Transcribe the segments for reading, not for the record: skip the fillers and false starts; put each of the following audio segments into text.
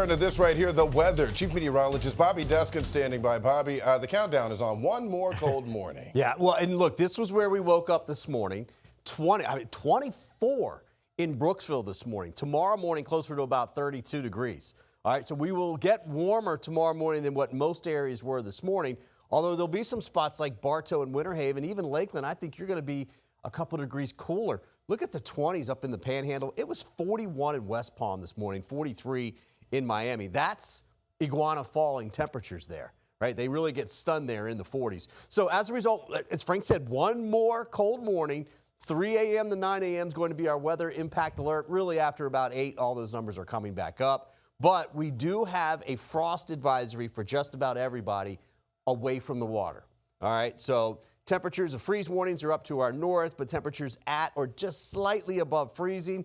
To this right here, the weather. Chief Meteorologist Bobby Deskin standing by. Bobby, the countdown is on one more cold morning. Yeah, well, and look, this was where we woke up this morning. 24 in Brooksville this morning. Tomorrow morning, closer to about 32 degrees. All right, so we will get warmer tomorrow morning than what most areas were this morning, although there'll be some spots like Bartow and Winter Haven, even Lakeland. I think you're going to be a couple degrees cooler. Look at the 20s up in the Panhandle. It was 41 in West Palm this morning, 43 in Miami. That's iguana falling temperatures there, right? They really get stunned there in the 40s. So as a result, as Frank said, one more cold morning. 3 a.m. to 9 a.m. is going to be our weather impact alert. Really after about 8, all those numbers are coming back up. But we do have a frost advisory for just about everybody away from the water. All right, so temperatures of freeze warnings are up to our north, but temperatures at or just slightly above freezing,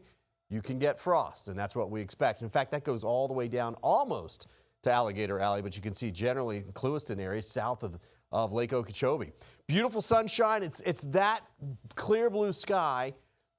you can get frost, and that's what we expect. In fact, that goes all the way down almost to Alligator Alley, but you can see generally in Clewiston area south of Lake Okeechobee. Beautiful sunshine. It's that clear blue sky,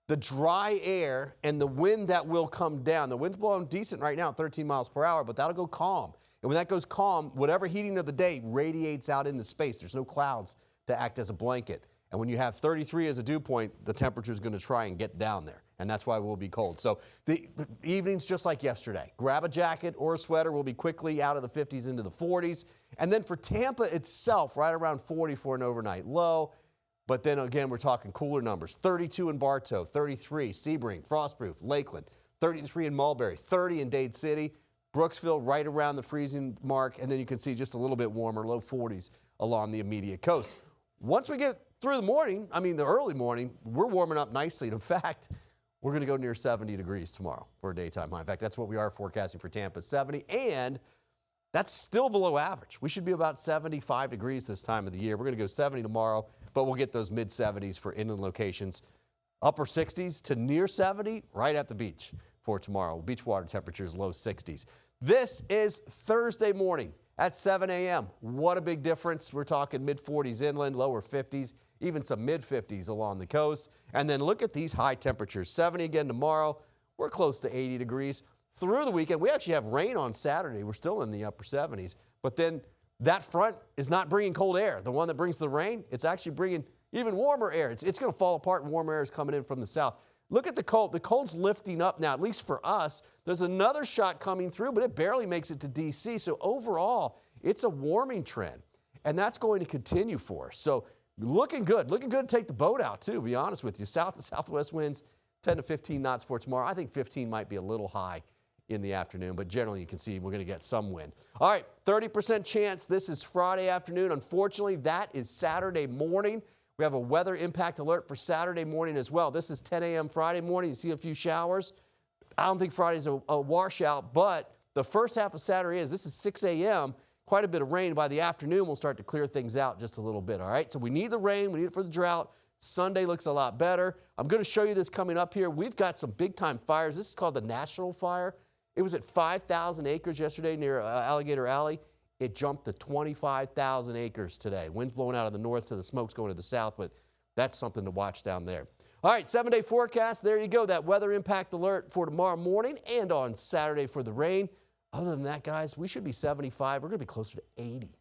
the dry air, and the wind that will come down. The wind's blowing decent right now, 13 miles per hour, but that'll go calm. And when that goes calm, whatever heating of the day radiates out into space. There's no clouds to act as a blanket. And when you have 33 as a dew point, the temperature is going to try and get down there. And that's why we'll be cold. So the evenings just like yesterday. Grab a jacket or a sweater. We'll be quickly out of the 50s into the 40s. And then for Tampa itself, right around 40 for an overnight low. But then again, we're talking cooler numbers. 32 in Bartow, 33 Sebring, Frostproof, Lakeland, 33 in Mulberry, 30 in Dade City, Brooksville right around the freezing mark. And then you can see just a little bit warmer, low 40s along the immediate coast. Once we get through the morning, the early morning, we're warming up nicely. And in fact, we're going to go near 70 degrees tomorrow for a daytime high. In fact, that's what we are forecasting for Tampa, 70. And that's still below average. We should be about 75 degrees this time of the year. We're going to go 70 tomorrow, but we'll get those mid-70s for inland locations. Upper 60s to near 70 right at the beach for tomorrow. Beach water temperatures low 60s. This is Thursday morning at 7 a.m. What a big difference. We're talking mid-40s inland, lower 50s. Even some mid-50s along the coast. And then look at these high temperatures. 70 again tomorrow. We're close to 80 degrees. Through the weekend, we actually have rain on Saturday. We're still in the upper 70s. But then that front is not bringing cold air. The one that brings the rain, it's actually bringing even warmer air. It's going to fall apart and warmer air is coming in from the south. Look at the cold. The cold's lifting up now, at least for us. There's another shot coming through, but it barely makes it to D.C. So overall, it's a warming trend. And that's going to continue for us. So looking good to take the boat out too, to be honest with you. South to southwest winds 10 to 15 knots for tomorrow. I think 15 might be a little high in the afternoon, but generally you can see we're going to get some wind. All right, 30% chance. This is Friday afternoon. Unfortunately, that is Saturday morning. We have a weather impact alert for Saturday morning as well. This is 10 a.m. Friday morning. You see a few showers. I don't think Friday's a washout, but the first half of Saturday is. This is 6 a.m. Quite a bit of rain. By the afternoon, we'll start to clear things out just a little bit, all right? So we need the rain. We need it for the drought. Sunday looks a lot better. I'm going to show you this coming up here. We've got some big-time fires. This is called the National Fire. It was at 5,000 acres yesterday near Alligator Alley. It jumped to 25,000 acres today. Winds blowing out of the north, so the smoke's going to the south, but that's something to watch down there. All right, 7-day forecast. There you go. That weather impact alert for tomorrow morning and on Saturday for the rain. Other than that, guys, we should be 75. We're going to be closer to 80.